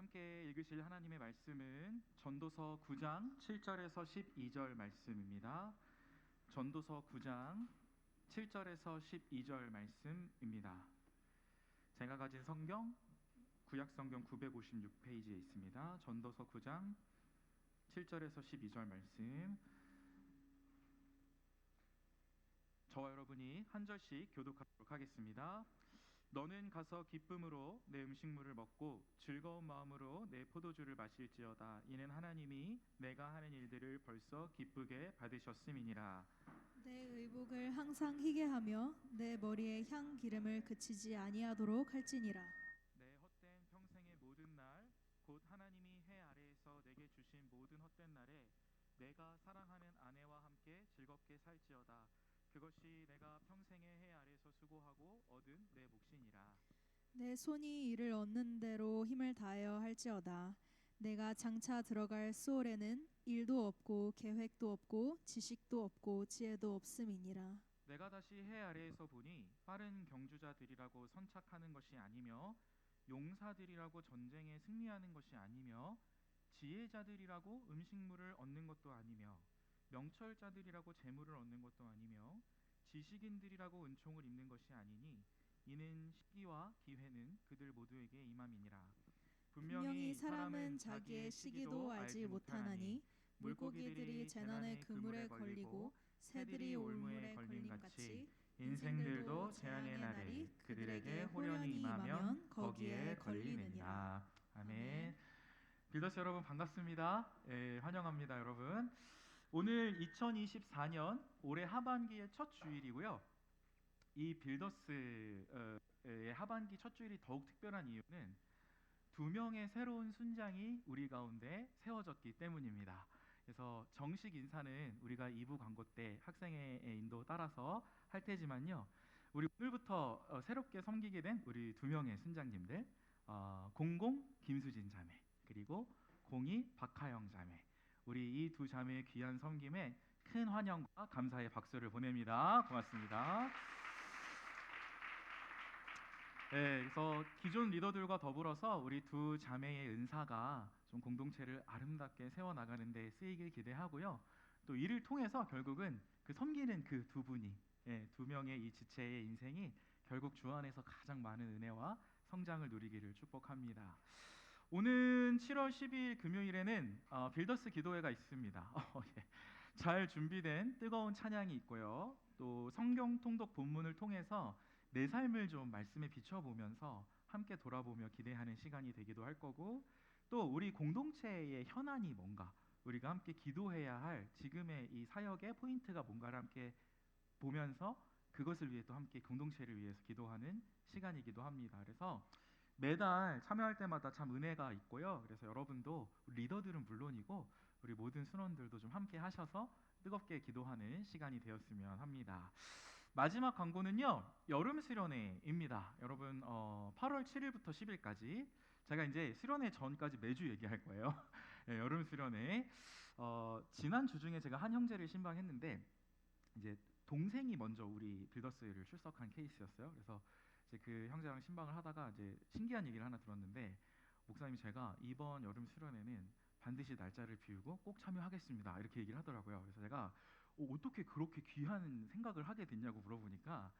함께 읽으실 하나님의 말씀은 전도서 9장 7절에서 12절 말씀입니다. 전도서 9장 7절에서 12절 말씀입니다. 제가 가진 성경 구약성경 956페이지에 있습니다. 전도서 9장 7절에서 12절 말씀, 저와 여러분이 한 절씩 교독하도록 하겠습니다. 너는 가서 기쁨으로 내 음식물을 먹고 즐거운 마음으로 내 포도주를 마실지어다. 이는 하나님이 내가 하는 일들을 벌써 기쁘게 받으셨음이니라. 내 의복을 항상 희게 하며 내 머리에 향 기름을 그치지 아니하도록 할지니라. 내 헛된 평생의 모든 날, 곧 하나님이 해 아래에서 내게 주신 모든 헛된 날에 내가 사랑하는 아내와 함께 즐겁게 살지어다. 그것이 내가 평생의 해 아래에서 수고하고 얻은 내 몫이니라. 내 손이 이를 얻는 대로 힘을 다하여 할지어다. 내가 장차 들어갈 수월에는 일도 없고 계획도 없고 지식도 없고 지혜도 없음이니라. 내가 다시 해 아래에서 보니 빠른 경주자들이라고 선착하는 것이 아니며 용사들이라고 전쟁에 승리하는 것이 아니며 지혜자들이라고 음식물을 얻는 것도 아니며 명철자들이라고 재물을 얻는 것도 아니며 지식인들이라고 은총을 입는 것이 아니니 이는 시기와 기회는 그들 모두에게 임함이니라. 분명히 사람은 자기의 시기도 알지 못하나니 물고기들이 재난의 그물에 걸리고 새들이 올무에 걸림 같이 인생들도 재앙의 날이 그들에게 호련히 임하면 거기에 걸리느니라. 아멘. 빌더스 여러분 반갑습니다. 환영합니다, 여러분. 오늘 2024년 올해 하반기의 첫 주일이고요. 이 빌더스의 하반기 첫 주일이 더욱 특별한 이유는 두 명의 새로운 순장이 우리 가운데 세워졌기 때문입니다. 그래서 정식 인사는 우리가 2부 광고 때 학생의 인도 따라서 할 테지만요, 우리 오늘부터 새롭게 섬기게 된 우리 두 명의 순장님들, 00 김수진 자매 그리고 02 박하영 자매, 우리 이 두 자매의 귀한 섬김에 큰 환영과 감사의 박수를 보냅니다. 고맙습니다. 네, 그래서 기존 리더들과 더불어서 우리 두 자매의 은사가 좀 공동체를 아름답게 세워나가는 데 쓰이길 기대하고요. 또 이를 통해서 결국은 그 섬기는 그 두 분이, 두 명의 이 지체의 인생이 결국 주 안에서 가장 많은 은혜와 성장을 누리기를 축복합니다. 오는 7월 12일 금요일에는 빌더스 기도회가 있습니다. 예. 잘 준비된 뜨거운 찬양이 있고요. 또 성경 통독 본문을 통해서 내 삶을 좀 말씀에 비춰보면서 함께 돌아보며 기대하는 시간이 되기도 할 거고, 또 우리 공동체의 현안이 뭔가, 우리가 함께 기도해야 할 지금의 이 사역의 포인트가 뭔가를 함께 보면서 그것을 위해 또 함께 공동체를 위해서 기도하는 시간이기도 합니다. 그래서 매달 참여할 때마다 참 은혜가 있고요. 그래서 여러분도 리더들은 물론이고 우리 모든 순원들도 좀 함께 하셔서 뜨겁게 기도하는 시간이 되었으면 합니다. 마지막 광고는요, 여름 수련회입니다. 여러분 8월 7일부터 10일까지 제가 이제 수련회 전까지 매주 얘기할 거예요. 네, 여름 수련회. 지난 주 중에 제가 한 형제를 신방했는데 이제 동생이 먼저 우리 빌더스를 출석한 케이스였어요. 그래서 이제 그 형제랑 신방을 하다가 이제 신기한 얘기를 하나 들었는데, 목사님이 제가 이번 여름 수련회는 반드시 날짜를 비우고 꼭 참여하겠습니다 이렇게 얘기를 하더라고요. 그래서 제가 어떻게 그렇게 귀한 생각을 하게 됐냐고 물어보니까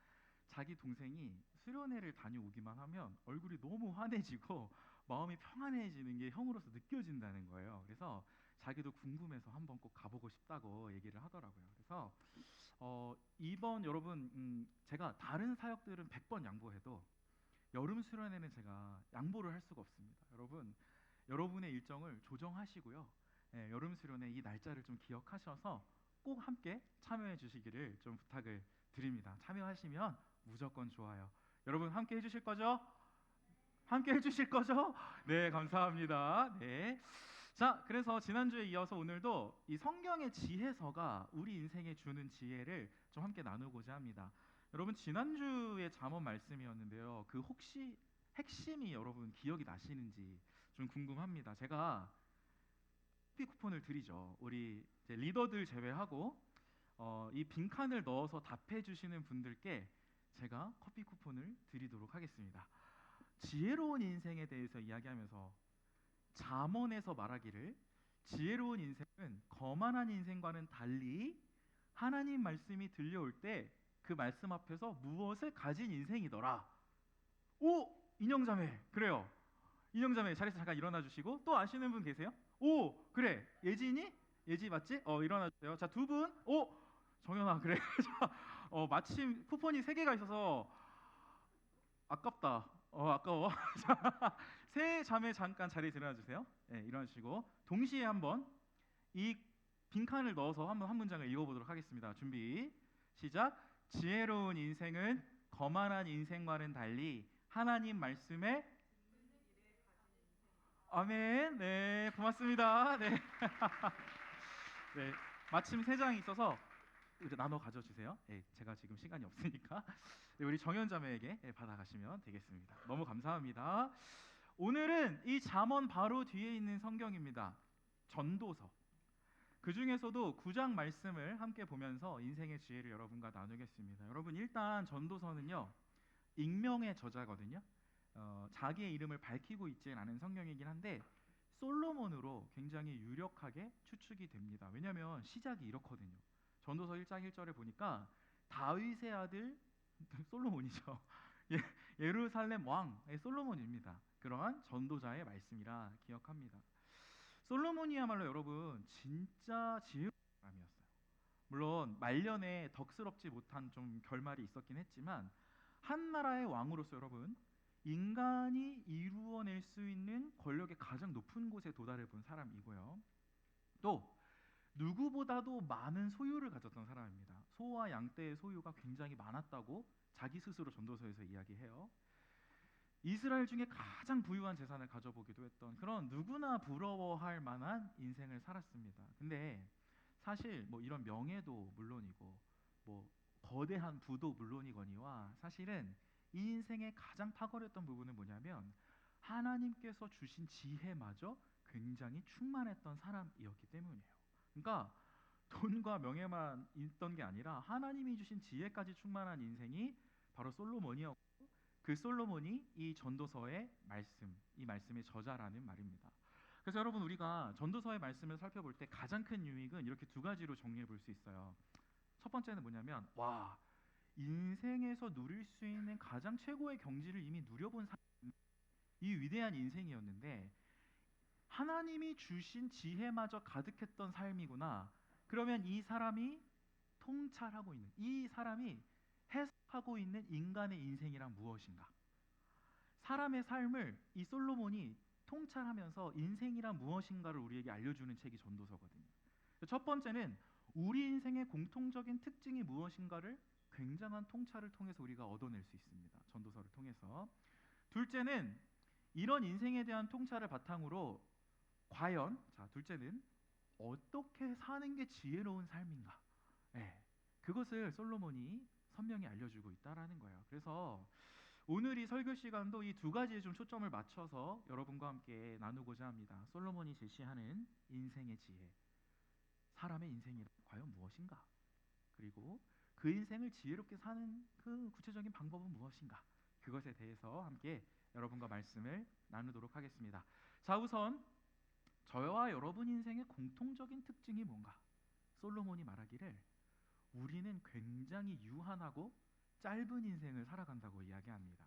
자기 동생이 수련회를 다녀오기만 하면 얼굴이 너무 환해지고 마음이 평안해지는 게 형으로서 느껴진다는 거예요. 그래서 자기도 궁금해서 한번 꼭 가보고 싶다고 얘기를 하더라고요. 그래서 이번 여러분 제가 다른 사역들은 100번 양보해도 여름 수련회는 제가 양보를 할 수가 없습니다. 여러분, 여러분의 일정을 조정하시고요. 여름 수련회 이 날짜를 좀 기억하셔서 꼭 함께 참여해 주시기를 좀 부탁을 드립니다. 참여하시면 무조건 좋아요. 여러분 함께 해주실 거죠? 함께 해주실 거죠? 네, 감사합니다. 네. 자, 그래서 지난주에 이어서 오늘도 이 성경의 지혜서가 우리 인생에 주는 지혜를 좀 함께 나누고자 합니다. 여러분, 지난주에 잠언 말씀이었는데요, 그 혹시 핵심이 여러분 기억이 나시는지 좀 궁금합니다. 제가 커피 쿠폰을 드리죠. 우리 이제 리더들 제외하고 이 빈칸을 넣어서 답해 주시는 분들께 제가 커피 쿠폰을 드리도록 하겠습니다. 지혜로운 인생에 대해서 이야기하면서 잠언에서 말하기를 지혜로운 인생은 거만한 인생과는 달리 하나님 말씀이 들려올 때 그 말씀 앞에서 무엇을 가진 인생이더라. 오! 인형자매 그래요. 인형자매 자리에서 잠깐 일어나 주시고 또 아시는 분 계세요? 오! 그래 예진이? 예지 맞지? 일어나 주세요. 자, 두 분. 오! 정연아 그래. 마침 쿠폰이 3개가 있어서 아깝다. 아까워. 자, 세 자매 잠깐 자리에 일어나 주세요. 네, 일어나 주시고 동시에 한번 이 빈칸을 넣어서 한번 한 문장을 읽어보도록 하겠습니다. 준비 시작. 지혜로운 인생은 거만한 인생과는 달리 하나님 말씀에 아멘. 네, 고맙습니다. 네. 네, 마침 3장이 있어서 이제 나눠 가져주세요. 네, 제가 지금 시간이 없으니까 네, 우리 정연자매에게 받아가시면 되겠습니다. 너무 감사합니다. 오늘은 이 잠언 바로 뒤에 있는 성경입니다. 전도서. 그 중에서도 9장 말씀을 함께 보면서 인생의 지혜를 여러분과 나누겠습니다. 여러분 일단 전도서는요 익명의 저자거든요. 자기의 이름을 밝히고 있지는 않은 성경이긴 한데 솔로몬으로 굉장히 유력하게 추측이 됩니다. 왜냐하면 시작이 이렇거든요. 전도서 1장 1절에 보니까 다윗의 아들 솔로몬이죠. 예루살렘 왕의 솔로몬입니다. 그러한 전도자의 말씀이라 기억합니다. 솔로몬이야말로 여러분 진짜 지혜로운 사람이었어요. 물론 말년에 덕스럽지 못한 좀 결말이 있었긴 했지만 한 나라의 왕으로서 여러분 인간이 이루어낼 수 있는 권력의 가장 높은 곳에 도달해 본 사람이고요. 또 누구보다도 많은 소유를 가졌던 사람입니다. 소와 양떼의 소유가 굉장히 많았다고 자기 스스로 전도서에서 이야기해요. 이스라엘 중에 가장 부유한 재산을 가져보기도 했던 그런 누구나 부러워할 만한 인생을 살았습니다. 근데 사실 뭐 이런 명예도 물론이고 뭐 거대한 부도 물론이거니와 사실은 이 인생의 가장 탁월했던 부분은 뭐냐면 하나님께서 주신 지혜마저 굉장히 충만했던 사람이었기 때문이에요. 그러니까 돈과 명예만 있던 게 아니라 하나님이 주신 지혜까지 충만한 인생이 바로 솔로몬이었고 그 솔로몬이 이 전도서의 말씀, 이 말씀의 저자라는 말입니다. 그래서 여러분 우리가 전도서의 말씀을 살펴볼 때 가장 큰 유익은 이렇게 2가지로 정리해 볼 수 있어요. 첫 번째는 뭐냐면 와 인생에서 누릴 수 있는 가장 최고의 경지를 이미 누려본 사람이 이 위대한 인생이었는데 하나님이 주신 지혜마저 가득했던 삶이구나. 그러면 이 사람이 통찰하고 있는 이 사람이 해석하고 있는 인간의 인생이란 무엇인가? 사람의 삶을 이 솔로몬이 통찰하면서 인생이란 무엇인가를 우리에게 알려주는 책이 전도서거든요. 첫 번째는 우리 인생의 공통적인 특징이 무엇인가를 굉장한 통찰을 통해서 우리가 얻어낼 수 있습니다. 전도서를 통해서. 둘째는 이런 인생에 대한 통찰을 바탕으로 과연 둘째는 어떻게 사는 게 지혜로운 삶인가? 네, 그것을 솔로몬이 선명히 알려주고 있다라는 거예요. 그래서 오늘 이 설교 시간도 이 2가지에 좀 초점을 맞춰서 여러분과 함께 나누고자 합니다. 솔로몬이 제시하는 인생의 지혜, 사람의 인생이 과연 무엇인가? 그리고 그 인생을 지혜롭게 사는 그 구체적인 방법은 무엇인가? 그것에 대해서 함께 여러분과 말씀을 나누도록 하겠습니다. 자, 우선 저와 여러분 인생의 공통적인 특징이 뭔가? 솔로몬이 말하기를 우리는 굉장히 유한하고 짧은 인생을 살아간다고 이야기합니다.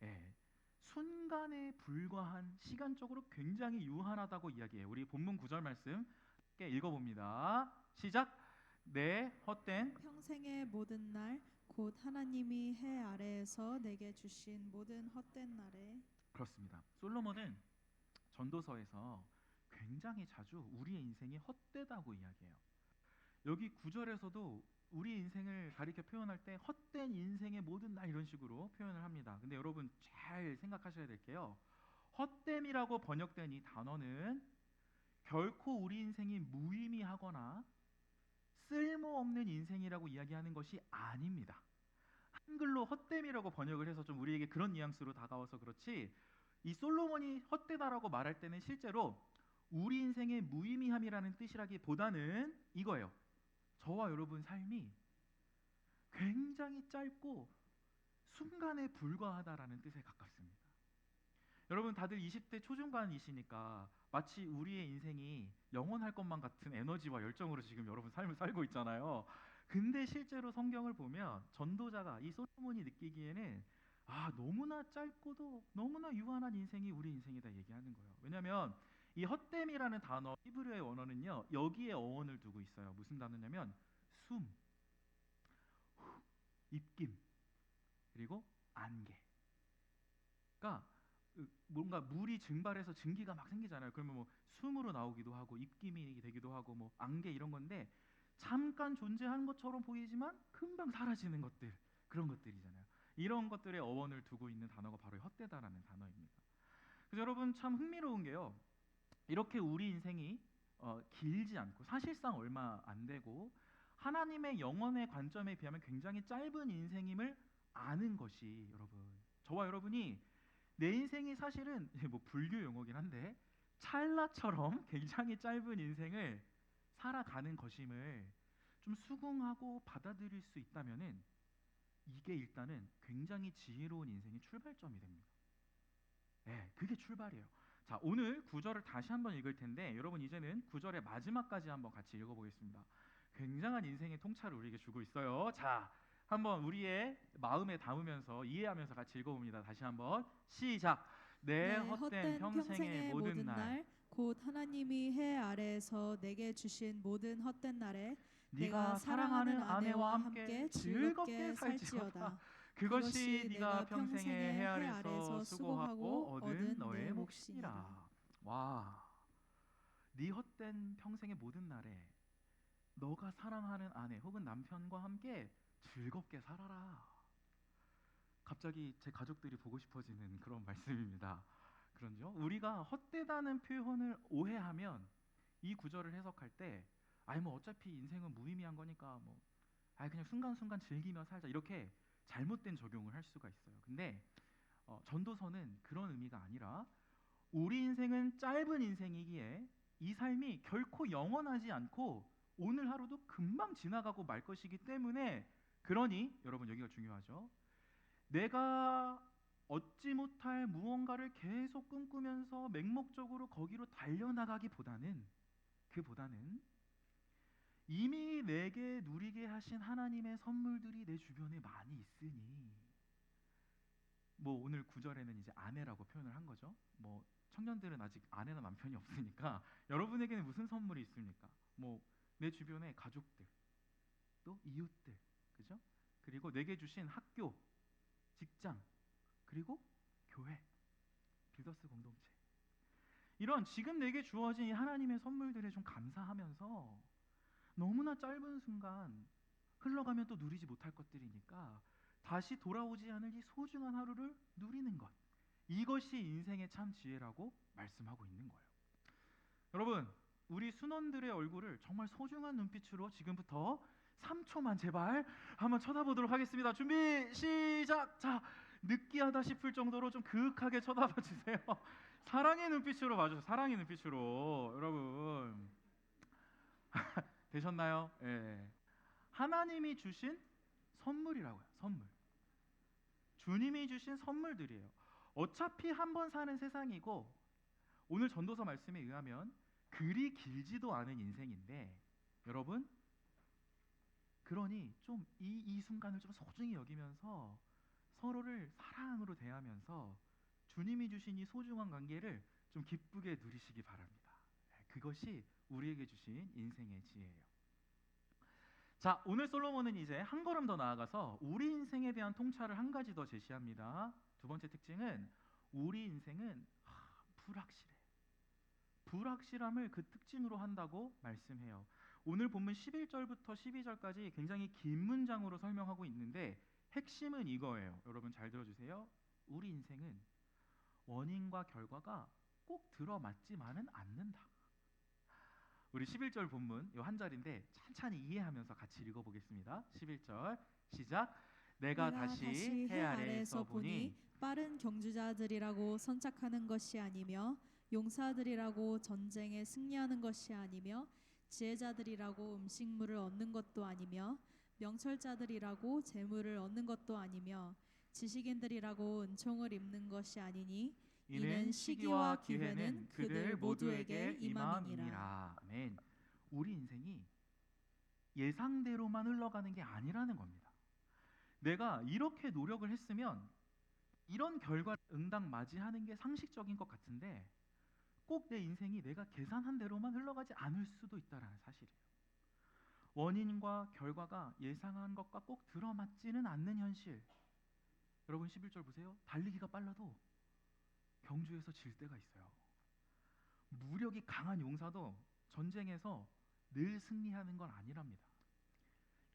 예, 순간에 불과한 시간적으로 굉장히 유한하다고 이야기해요. 우리 본문 9절 말씀 함께 읽어봅니다. 시작. 내 헛된 평생의 모든 날 곧 하나님이 해 아래에서 내게 주신 모든 헛된 날에. 그렇습니다. 솔로몬은 전도서에서 굉장히 자주 우리의 인생이 헛되다고 이야기해요. 여기 9절에서도 우리 인생을 가리켜 표현할 때 헛된 인생의 모든 날 이런 식으로 표현을 합니다. 근데 여러분 잘 생각하셔야 될 게요. 헛됨이라고 번역된 이 단어는 결코 우리 인생이 무의미하거나 쓸모없는 인생이라고 이야기하는 것이 아닙니다. 한글로 헛됨이라고 번역을 해서 좀 우리에게 그런 뉘앙스로 다가와서 그렇지 이 솔로몬이 헛되다라고 말할 때는 실제로 우리 인생의 무의미함이라는 뜻이라기보다는 이거예요. 저와 여러분 삶이 굉장히 짧고 순간에 불과하다라는 뜻에 가깝습니다. 여러분 다들 20대 초중반이시니까 마치 우리의 인생이 영원할 것만 같은 에너지와 열정으로 지금 여러분 삶을 살고 있잖아요. 근데 실제로 성경을 보면 전도자가 이 솔로몬이 느끼기에는 너무나 짧고도 너무나 유한한 인생이 우리 인생이다 얘기하는 거예요. 왜냐하면 이 헛됨이라는 단어 히브리어의 원어는요 여기에 어원을 두고 있어요. 무슨 단어냐면 숨, 입김, 그리고 안개. 그러니까 뭔가 물이 증발해서 증기가 막 생기잖아요. 그러면 뭐 숨으로 나오기도 하고 입김이 되기도 하고 뭐 안개 이런 건데 잠깐 존재하는 것처럼 보이지만 금방 사라지는 것들, 그런 것들이잖아요. 이런 것들의 어원을 두고 있는 단어가 바로 헛되다라는 단어입니다. 그래서 여러분 참 흥미로운 게요. 이렇게 우리 인생이 길지 않고 사실상 얼마 안 되고 하나님의 영원의 관점에 비하면 굉장히 짧은 인생임을 아는 것이 여러분, 저와 여러분이 내 인생이 사실은 뭐 불교 용어긴 한데 찰나처럼 굉장히 짧은 인생을 살아가는 것임을 좀 수긍하고 받아들일 수 있다면은 이게 일단은 굉장히 지혜로운 인생의 출발점이 됩니다. 네, 그게 출발이에요. 자, 오늘 구절을 다시 한번 읽을 텐데 여러분 이제는 구절의 마지막까지 한번 같이 읽어보겠습니다. 굉장한 인생의 통찰을 우리에게 주고 있어요. 자, 한번 우리의 마음에 담으면서 이해하면서 같이 읽어봅니다. 다시 한번 시작. 내 내 헛된 평생의 모든 날 곧 하나님이 해 아래에서 내게 주신 모든 헛된 날에 내가 네가 사랑하는 아내와 함께 즐겁게 즐겁게 살지어다. 살지어다. 그것이 네가 평생의 해 아래서 수고하고 얻은 너의 몫이니라. 몫이니라. 와, 네 헛된 평생의 모든 날에 너가 사랑하는 아내 혹은 남편과 함께 즐겁게 살아라. 갑자기 제 가족들이 보고 싶어지는 그런 말씀입니다. 그런죠? 우리가 헛되다는 표현을 오해하면 이 구절을 해석할 때 아니 뭐 어차피 인생은 무의미한 거니까 뭐 아니 그냥 순간순간 즐기며 살자 이렇게 잘못된 적용을 할 수가 있어요. 근데 전도서는 그런 의미가 아니라 우리 인생은 짧은 인생이기에 이 삶이 결코 영원하지 않고 오늘 하루도 금방 지나가고 말 것이기 때문에 그러니 여러분 여기가 중요하죠. 내가 얻지 못할 무언가를 계속 꿈꾸면서 맹목적으로 거기로 달려나가기보다는 그보다는 이미 내게 누리게 하신 하나님의 선물들이 내 주변에 많이 있으니 뭐 오늘 구절에는 이제 아내라고 표현을 한 거죠. 뭐 청년들은 아직 아내나 남편이 없으니까 여러분에게는 무슨 선물이 있습니까? 뭐 내 주변의 가족들, 또 이웃들, 그죠? 그리고 내게 주신 학교, 직장, 그리고 교회, 빌더스 공동체. 이런 지금 내게 주어진 이 하나님의 선물들에 좀 감사하면서 너무나 짧은 순간 흘러가면 또 누리지 못할 것들이니까 다시 돌아오지 않을 이 소중한 하루를 누리는 것. 이것이 인생의 참 지혜라고 말씀하고 있는 거예요. 여러분, 우리 순원들의 얼굴을 정말 소중한 눈빛으로 지금부터 3초만 제발 한번 쳐다보도록 하겠습니다. 준비 시작. 자, 느끼하다 싶을 정도로 좀 그윽하게 쳐다봐 주세요. 사랑의 눈빛으로 봐주세요. 사랑의 눈빛으로 여러분 되셨나요? 예. 하나님이 주신 선물이라고요. 선물. 주님이 주신 선물들이에요. 어차피 한 번 사는 세상이고 오늘 전도서 말씀에 의하면 그리 길지도 않은 인생인데 여러분 그러니 좀 이 순간을 좀 소중히 여기면서 서로를 사랑으로 대하면서 주님이 주신 이 소중한 관계를 좀 기쁘게 누리시기 바랍니다. 그것이 우리에게 주신 인생의 지혜예요. 자, 오늘 솔로몬은 이제 한 걸음 더 나아가서 우리 인생에 대한 통찰을 한 가지 더 제시합니다. 두 번째 특징은 우리 인생은 불확실해. 불확실함을 그 특징으로 한다고 말씀해요. 오늘 본문 11절부터 12절까지 굉장히 긴 문장으로 설명하고 있는데 핵심은 이거예요. 여러분 잘 들어주세요. 우리 인생은 원인과 결과가 꼭 들어맞지만은 않는다. 우리 11절 본문 이 한 절인데 찬찬히 이해하면서 같이 읽어보겠습니다. 11절 시작. 내가 다시 해 아래에서 보니 빠른 경주자들이라고 선착하는 것이 아니며 용사들이라고 전쟁에 승리하는 것이 아니며 지혜자들이라고 음식물을 얻는 것도 아니며 명철자들이라고 재물을 얻는 것도 아니며 지식인들이라고 은총을 입는 것이 아니니 이는 시기와 기회는 그들 모두에게 임함이니라. 임함이니라. 아멘. 우리 인생이 예상대로만 흘러가는 게 아니라는 겁니다. 내가 이렇게 노력을 했으면 이런 결과 응당 맞이하는 게 상식적인 것 같은데 꼭 내 인생이 내가 계산한 대로만 흘러가지 않을 수도 있다는 사실이에요. 원인과 결과가 예상한 것과 꼭 들어맞지는 않는 현실. 여러분 11절 보세요. 달리기가 빨라도 경주에서 질 때가 있어요. 무력이 강한 용사도 전쟁에서 늘 승리하는 건 아니랍니다.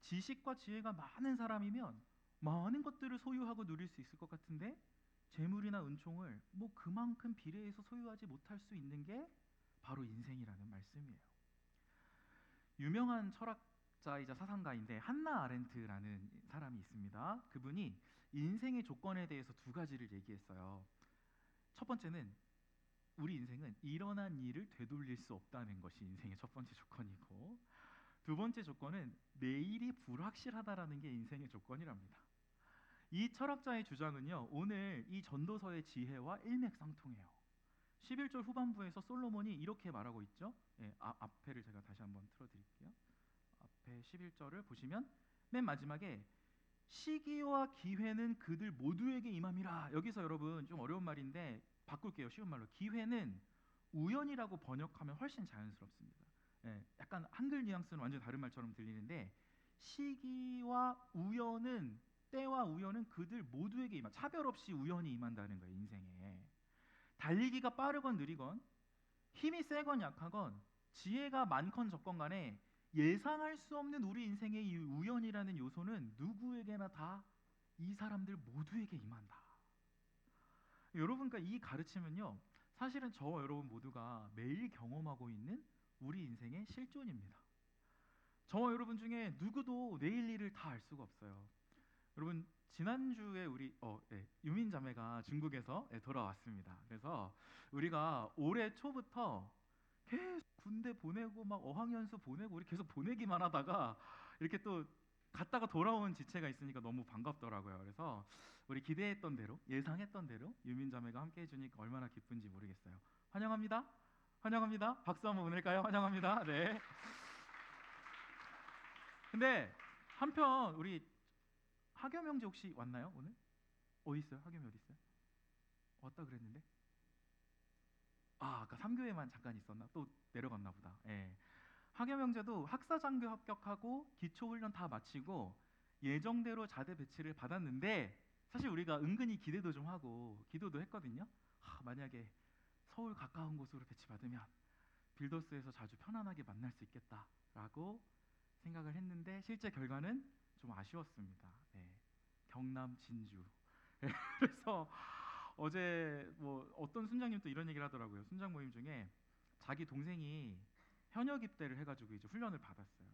지식과 지혜가 많은 사람이면 많은 것들을 소유하고 누릴 수 있을 것 같은데 재물이나 은총을 뭐 그만큼 비례해서 소유하지 못할 수 있는 게 바로 인생이라는 말씀이에요. 유명한 철학자이자 사상가인데 한나 아렌트라는 사람이 있습니다. 그분이 인생의 조건에 대해서 두 가지를 얘기했어요. 첫 번째는 우리 인생은 일어난 일을 되돌릴 수 없다는 것이 인생의 첫 번째 조건이고, 두 번째 조건은 내일이 불확실하다라는 게 인생의 조건이랍니다. 이 철학자의 주장은요, 오늘 이 전도서의 지혜와 일맥상통해요. 11절 후반부에서 솔로몬이 이렇게 말하고 있죠. 앞에를 제가 다시 한번 틀어드릴게요. 앞에 11절을 보시면 맨 마지막에 시기와 기회는 그들 모두에게 임함이라. 여기서 여러분 좀 어려운 말인데 바꿀게요. 쉬운 말로. 기회는 우연이라고 번역하면 훨씬 자연스럽습니다. 약간 한글 뉘앙스는 완전 다른 말처럼 들리는데 시기와 우연은 때와 우연은 그들 모두에게 임한, 차별 없이 우연히 임한다는 거예요. 인생에 달리기가 빠르건 느리건 힘이 세건 약하건 지혜가 많건 적건 간에 예상할 수 없는 우리 인생의 이 우연이라는 요소는 누구에게나 다 이 사람들 모두에게 임한다. 여러분과 이 가르침은요, 사실은 저와 여러분 모두가 매일 경험하고 있는 우리 인생의 실존입니다. 저와 여러분 중에 누구도 내일 일을 다 알 수가 없어요. 여러분 지난주에 우리 유민 자매가 중국에서 돌아왔습니다. 그래서 우리가 올해 초부터 계속 군대 보내고 막 어학연수 보내고 우리 계속 보내기만 하다가 이렇게 또 갔다가 돌아온 지체가 있으니까 너무 반갑더라고요. 그래서 우리 기대했던 대로, 예상했던 대로 유민 자매가 함께 해주니까 얼마나 기쁜지 모르겠어요. 환영합니다. 환영합니다. 박수 한번 보낼까요? 환영합니다. 네. 근데 한편 우리 하겸 형제 혹시 왔나요 오늘? 어디 있어요? 하겸이 어디 있어요? 왔다 그랬는데? 아까 3교회만 잠깐 있었나? 또 내려갔나 보다. 예. 하겸 형제도 학사장교 합격하고 기초훈련 다 마치고 예정대로 자대 배치를 받았는데 사실 우리가 은근히 기대도 좀 하고 기도도 했거든요. 만약에 서울 가까운 곳으로 배치받으면 빌더스에서 자주 편안하게 만날 수 있겠다라고 생각을 했는데 실제 결과는 좀 아쉬웠습니다. 경남 진주. 그래서 어제 뭐 어떤 순장님 또 이런 얘기를 하더라고요. 순장 모임 중에 자기 동생이 현역 입대를 해가지고 이제 훈련을 받았어요.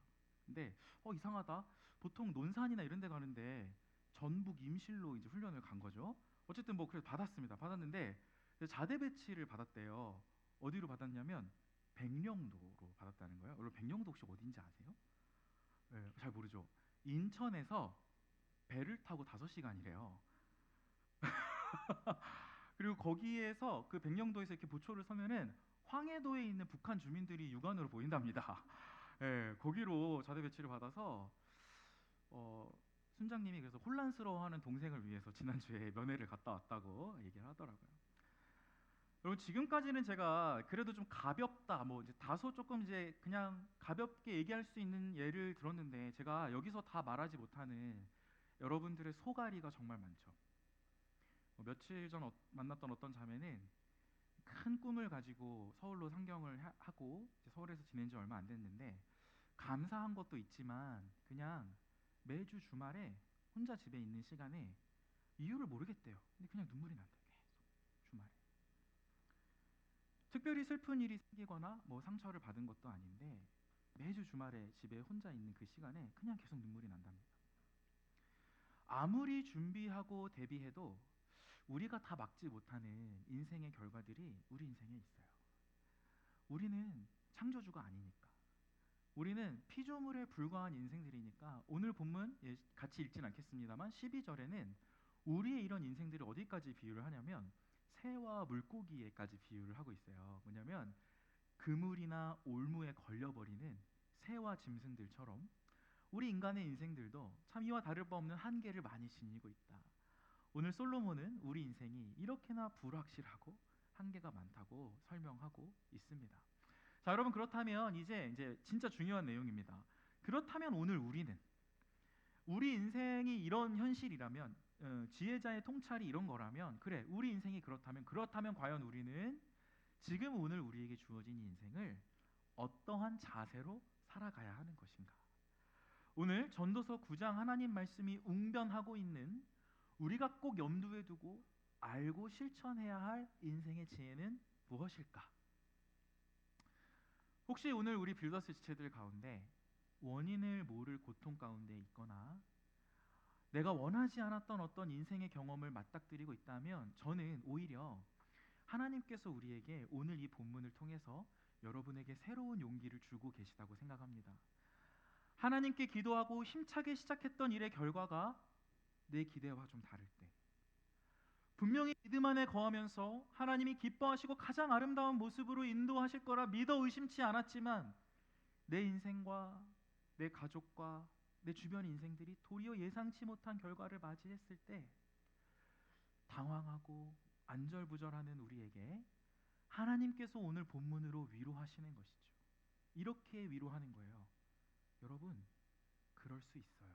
근데 이상하다. 보통 논산이나 이런 데 가는데 전북 임실로 이제 훈련을 간 거죠. 어쨌든 뭐 그래서 받았습니다. 받았는데 자대 배치를 받았대요. 어디로 받았냐면 백령도로 받았다는 거예요. 여러분 백령도 혹시 어딘지 아세요? 잘 모르죠. 인천에서 배를 타고 5시간이래요. 그리고 거기에서 그 백령도에서 이렇게 보초를 서면은 황해도에 있는 북한 주민들이 육안으로 보인답니다. 거기로 자대 배치를 받아서 순장님이 그래서 혼란스러워하는 동생을 위해서 지난주에 면회를 갔다 왔다고 얘기를 하더라고요. 여러분 지금까지는 제가 그래도 좀 가볍다, 뭐 이제 다소 조금 이제 그냥 가볍게 얘기할 수 있는 예를 들었는데 제가 여기서 다 말하지 못하는 여러분들의 소갈이가 정말 많죠. 며칠 전 만났던 어떤 자매는 큰 꿈을 가지고 서울로 상경을 하고 이제 서울에서 지낸 지 얼마 안 됐는데 감사한 것도 있지만 그냥 매주 주말에 혼자 집에 있는 시간에 이유를 모르겠대요. 근데 그냥 눈물이 난대요. 계속 주말에. 특별히 슬픈 일이 생기거나 뭐 상처를 받은 것도 아닌데 매주 주말에 집에 혼자 있는 그 시간에 그냥 계속 눈물이 난답니다. 아무리 준비하고 대비해도 우리가 다 막지 못하는 인생의 결과들이 우리 인생에 있어요. 우리는 창조주가 아니니까. 우리는 피조물에 불과한 인생들이니까 오늘 본문 같이 읽진 않겠습니다만 12절에는 우리의 이런 인생들을 어디까지 비유를 하냐면 새와 물고기에까지 비유를 하고 있어요. 뭐냐면 그물이나 올무에 걸려버리는 새와 짐승들처럼 우리 인간의 인생들도 참 이와 다를 바 없는 한계를 많이 지니고 있다. 오늘 솔로몬은 우리 인생이 이렇게나 불확실하고 한계가 많다고 설명하고 있습니다. 자, 여러분, 그렇다면 이제 진짜 중요한 내용입니다. 그렇다면 오늘 우리 인생이 이런 현실이라면, 지혜자의 통찰이 이런 거라면, 그래, 우리 인생이 그렇다면 과연 우리는 지금 오늘 우리에게 주어진 이 인생을 어떠한 자세로 살아가야 하는 것인가? 오늘 전도서 9장 하나님 말씀이 웅변하고 있는 우리가 꼭 염두에 두고 알고 실천해야 할 인생의 지혜는 무엇일까? 혹시 오늘 우리 빌더스 지체들 가운데 원인을 모를 고통 가운데 있거나 내가 원하지 않았던 어떤 인생의 경험을 맞닥뜨리고 있다면 저는 오히려 하나님께서 우리에게 오늘 이 본문을 통해서 여러분에게 새로운 용기를 주고 계시다고 생각합니다. 하나님께 기도하고 힘차게 시작했던 일의 결과가 내 기대와 좀 다를 때, 분명히 믿음 안에 거하면서 하나님이 기뻐하시고 가장 아름다운 모습으로 인도하실 거라 믿어 의심치 않았지만 내 인생과 내 가족과 내 주변 인생들이 도리어 예상치 못한 결과를 맞이했을 때 당황하고 안절부절하는 우리에게 하나님께서 오늘 본문으로 위로하시는 것이죠. 이렇게 위로하는 거예요. 여러분, 그럴 수 있어요.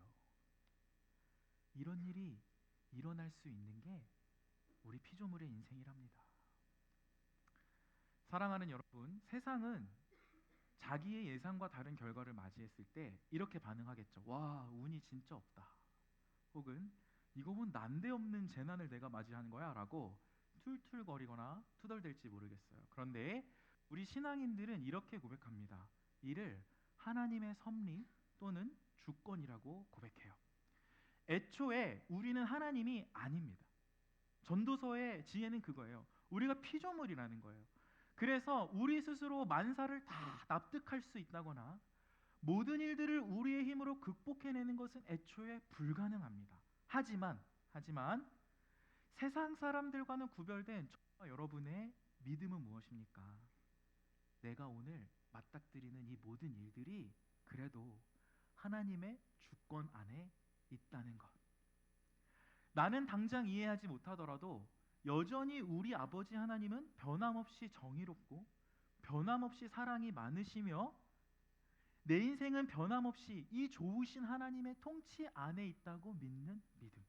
이런 일이 일어날 수 있는 게 우리 피조물의 인생이랍니다. 사랑하는 여러분, 세상은 자기의 예상과 다른 결과를 맞이했을 때 이렇게 반응하겠죠. 와, 운이 진짜 없다. 혹은 이거 뭐 난데없는 재난을 내가 맞이하는 거야? 라고 툴툴거리거나 투덜댈지 모르겠어요. 그런데 우리 신앙인들은 이렇게 고백합니다. 이를 하나님의 섭리 또는 주권이라고 고백해요. 애초에 우리는 하나님이 아닙니다. 전도서의 지혜는 그거예요. 우리가 피조물이라는 거예요. 그래서 우리 스스로 만사를 다 납득할 수 있다거나 모든 일들을 우리의 힘으로 극복해내는 것은 애초에 불가능합니다. 하지만 세상 사람들과는 구별된 저와 여러분의 믿음은 무엇입니까? 내가 오늘 맞닥뜨리는 이 모든 일들이 그래도 하나님의 주권 안에 있다는 것. 나는 당장 이해하지 못하더라도 여전히 우리 아버지 하나님은 변함없이 정의롭고 변함없이 사랑이 많으시며 내 인생은 변함없이 이 좋으신 하나님의 통치 안에 있다고 믿는 믿음.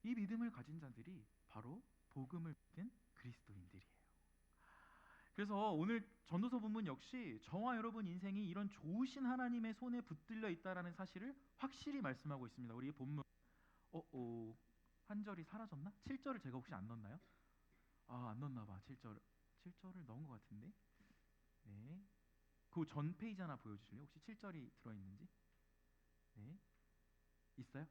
이 믿음을 가진 자들이 바로 복음을 믿은 그리스도인들이에요. 그래서 오늘 전도서 본문 역시 저와 여러분 인생이 이런 좋으신 하나님의 손에 붙들려 있다라는 사실을 확실히 말씀하고 있습니다. 우리 본문 한 절이 사라졌나? 7절을 제가 혹시 안 넣었나요? 안 넣었나 봐. 7절을 넣은 것 같은데. 네. 그 전 페이지 하나 보여주실래요? 혹시 7절이 들어있는지? 네. 있어요?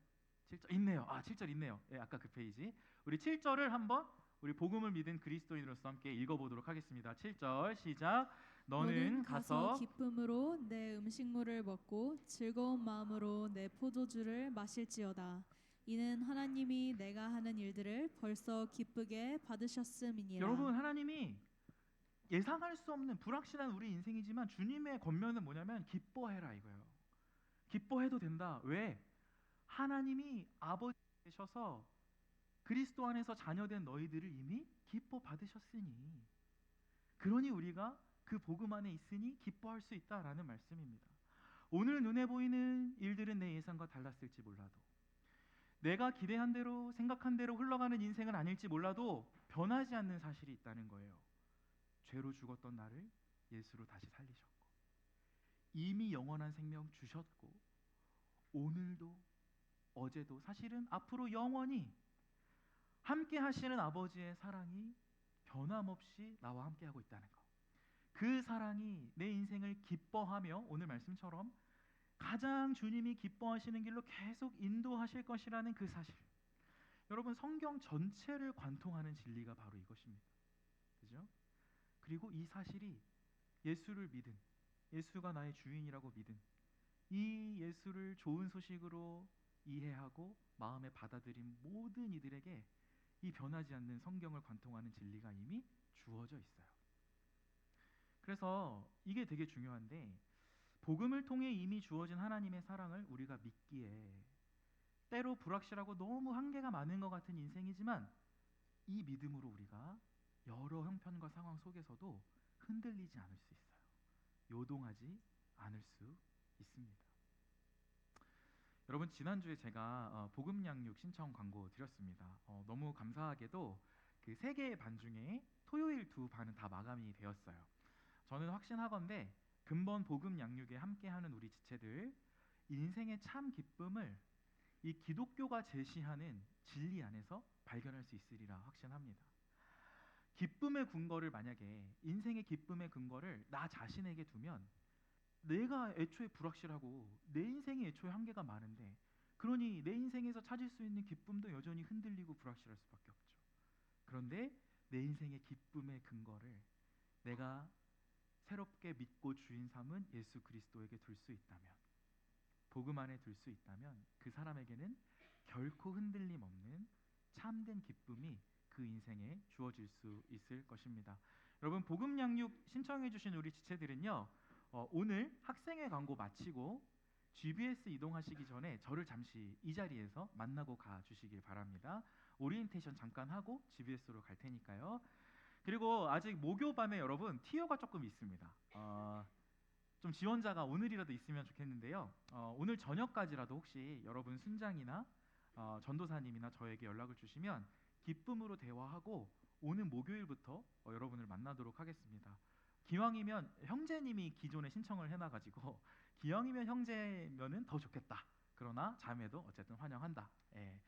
7절 있네요. 7절 있네요. 네, 아까 그 페이지. 우리 7절을 한번 우리 복음을 믿은 그리스도인으로서 함께 읽어보도록 하겠습니다. 7절 시작. 너는 가서 기쁨으로 내 음식물을 먹고 즐거운 마음으로 내 포도주를 마실지어다. 이는 하나님이 내가 하는 일들을 벌써 기쁘게 받으셨음이니라. 여러분, 하나님이 예상할 수 없는 불확실한 우리 인생이지만 주님의 권면은 뭐냐면 기뻐해라 이거예요. 기뻐해도 된다. 왜? 하나님이 아버지 되셔서 그리스도 안에서 자녀된 너희들을 이미 기뻐 받으셨으니, 그러니 우리가 그 복음 안에 있으니 기뻐할 수 있다라는 말씀입니다. 오늘 눈에 보이는 일들은 내 예상과 달랐을지 몰라도, 내가 기대한 대로 생각한 대로 흘러가는 인생은 아닐지 몰라도 변하지 않는 사실이 있다는 거예요. 죄로 죽었던 나를 예수로 다시 살리셨고, 이미 영원한 생명 주셨고, 오늘도 어제도 사실은 앞으로 영원히 함께 하시는 아버지의 사랑이 변함없이 나와 함께 하고 있다는 것. 그 사랑이 내 인생을 기뻐하며 오늘 말씀처럼 가장 주님이 기뻐하시는 길로 계속 인도하실 것이라는 그 사실. 여러분, 성경 전체를 관통하는 진리가 바로 이것입니다. 그죠? 그리고 이 사실이 예수를 믿은, 예수가 나의 주인이라고 믿은 이 예수를 좋은 소식으로 이해하고 마음에 받아들인 모든 이들에게 이 변하지 않는 성경을 관통하는 진리가 이미 주어져 있어요. 그래서 이게 되게 중요한데, 복음을 통해 이미 주어진 하나님의 사랑을 우리가 믿기에, 때로 불확실하고 너무 한계가 많은 것 같은 인생이지만 이 믿음으로 우리가 여러 형편과 상황 속에서도 흔들리지 않을 수 있어요. 요동하지 않을 수 있습니다. 여러분, 지난주에 제가 복음 양육 신청 광고 드렸습니다. 너무 감사하게도 그 3개의 반 중에 토요일 2반은 다 마감이 되었어요. 저는 확신하건대 근본 복음 양육에 함께하는 우리 지체들, 인생의 참 기쁨을 이 기독교가 제시하는 진리 안에서 발견할 수 있으리라 확신합니다. 기쁨의 근거를, 만약에 인생의 기쁨의 근거를 나 자신에게 두면 내가 애초에 불확실하고 내 인생이 애초에 한계가 많은데, 그러니 내 인생에서 찾을 수 있는 기쁨도 여전히 흔들리고 불확실할 수밖에 없죠. 그런데 내 인생의 기쁨의 근거를 내가 새롭게 믿고 주인 삼은 예수 그리스도에게 둘 수 있다면, 복음 안에 둘 수 있다면, 그 사람에게는 결코 흔들림 없는 참된 기쁨이 그 인생에 주어질 수 있을 것입니다. 여러분, 복음 양육 신청해 주신 우리 지체들은요, 오늘 학생회 광고 마치고 GBS 이동하시기 전에 저를 잠시 이 자리에서 만나고 가주시길 바랍니다. 오리엔테이션 잠깐 하고 GBS로 갈 테니까요. 그리고 아직 목요밤에 여러분 티오가 조금 있습니다. 좀 지원자가 오늘이라도 있으면 좋겠는데요. 오늘 저녁까지라도 혹시 여러분 순장이나 전도사님이나 저에게 연락을 주시면 기쁨으로 대화하고 오는 목요일부터 여러분을 만나도록 하겠습니다. 기왕이면 형제님이 기존에 신청을 해놔가지고 기왕이면 형제면은 더 좋겠다. 그러나 자매도 어쨌든 환영한다. 예.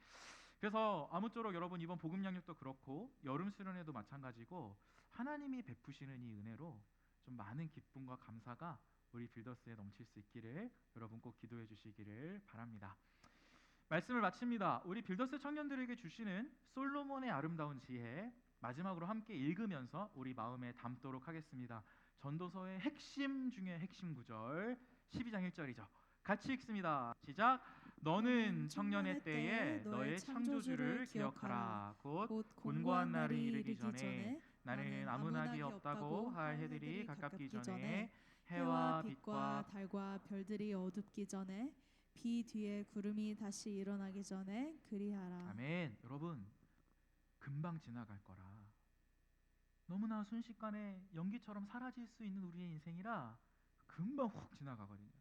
그래서 아무쪼록 여러분, 이번 복음 양육도 그렇고 여름 수련회도 마찬가지고 하나님이 베푸시는 이 은혜로 좀 많은 기쁨과 감사가 우리 빌더스에 넘칠 수 있기를 여러분 꼭 기도해 주시기를 바랍니다. 말씀을 마칩니다. 우리 빌더스 청년들에게 주시는 솔로몬의 아름다운 지혜, 마지막으로 함께 읽으면서 우리 마음에 담도록 하겠습니다. 전도서의 핵심 중에 핵심 구절 12장 1절이죠. 같이 읽습니다. 시작. 너는 청년의 때에 너의 창조주를 기억하라. 곧 곤고한 날이 이르기 전에 나는 아무 낙이 없다고 할 해들이 가깝기 전에 해와 빛과 달과 별들이 어둡기 전에 비 뒤에 구름이 다시 일어나기 전에 그리하라. 아멘. 여러분, 금방 지나갈 거라, 너무나 순식간에 연기처럼 사라질 수 있는 우리의 인생이라 금방 훅 지나가거든요.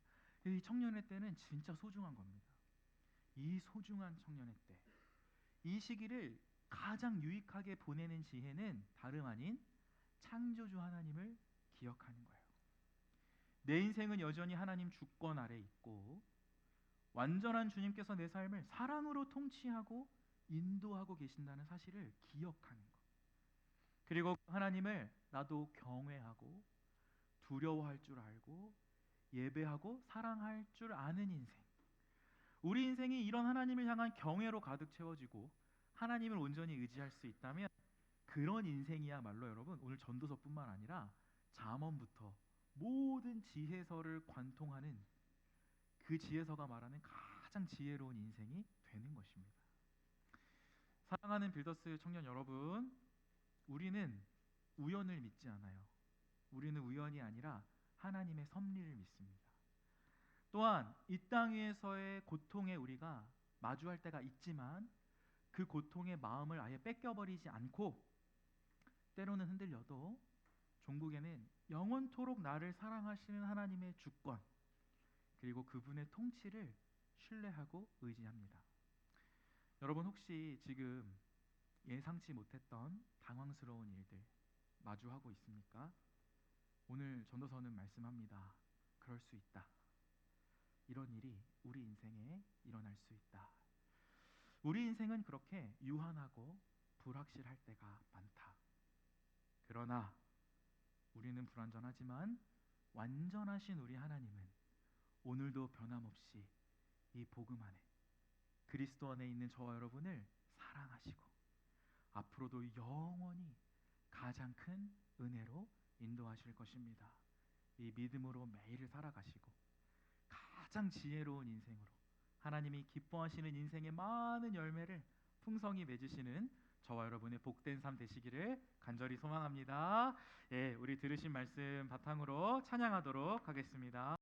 이 청년의 때는 진짜 소중한 겁니다. 이 소중한 청년의 때, 이 시기를 가장 유익하게 보내는 지혜는 다름 아닌 창조주 하나님을 기억하는 거예요. 내 인생은 여전히 하나님 주권 아래 있고 완전한 주님께서 내 삶을 사랑으로 통치하고 인도하고 계신다는 사실을 기억하는 것. 그리고 하나님을 나도 경외하고 두려워할 줄 알고 예배하고 사랑할 줄 아는 인생. 우리 인생이 이런 하나님을 향한 경외로 가득 채워지고 하나님을 온전히 의지할 수 있다면, 그런 인생이야말로 여러분, 오늘 전도서뿐만 아니라 잠언부터 모든 지혜서를 관통하는 그 지혜서가 말하는 가장 지혜로운 인생이 되는 것입니다. 사랑하는 빌더스 청년 여러분, 우리는 우연을 믿지 않아요. 우리는 우연이 아니라 하나님의 섭리를 믿습니다. 또한 이 땅 위에서의 고통에 우리가 마주할 때가 있지만 그 고통의 마음을 아예 뺏겨버리지 않고, 때로는 흔들려도 종국에는 영원토록 나를 사랑하시는 하나님의 주권, 그리고 그분의 통치를 신뢰하고 의지합니다. 여러분, 혹시 지금 예상치 못했던 당황스러운 일들 마주하고 있습니까? 오늘 전도서는 말씀합니다. 그럴 수 있다. 이런 일이 우리 인생에 일어날 수 있다. 우리 인생은 그렇게 유한하고 불확실할 때가 많다. 그러나 우리는 불완전하지만 완전하신 우리 하나님은 오늘도 변함없이 이 복음 안에, 그리스도 안에 있는 저와 여러분을 사랑하시고 앞으로도 영원히 가장 큰 은혜로 인도하실 것입니다. 이 믿음으로 매일을 살아가시고 가장 지혜로운 인생으로 하나님이 기뻐하시는 인생의 많은 열매를 풍성히 맺으시는 저와 여러분의 복된 삶 되시기를 간절히 소망합니다. 예, 우리 들으신 말씀 바탕으로 찬양하도록 하겠습니다.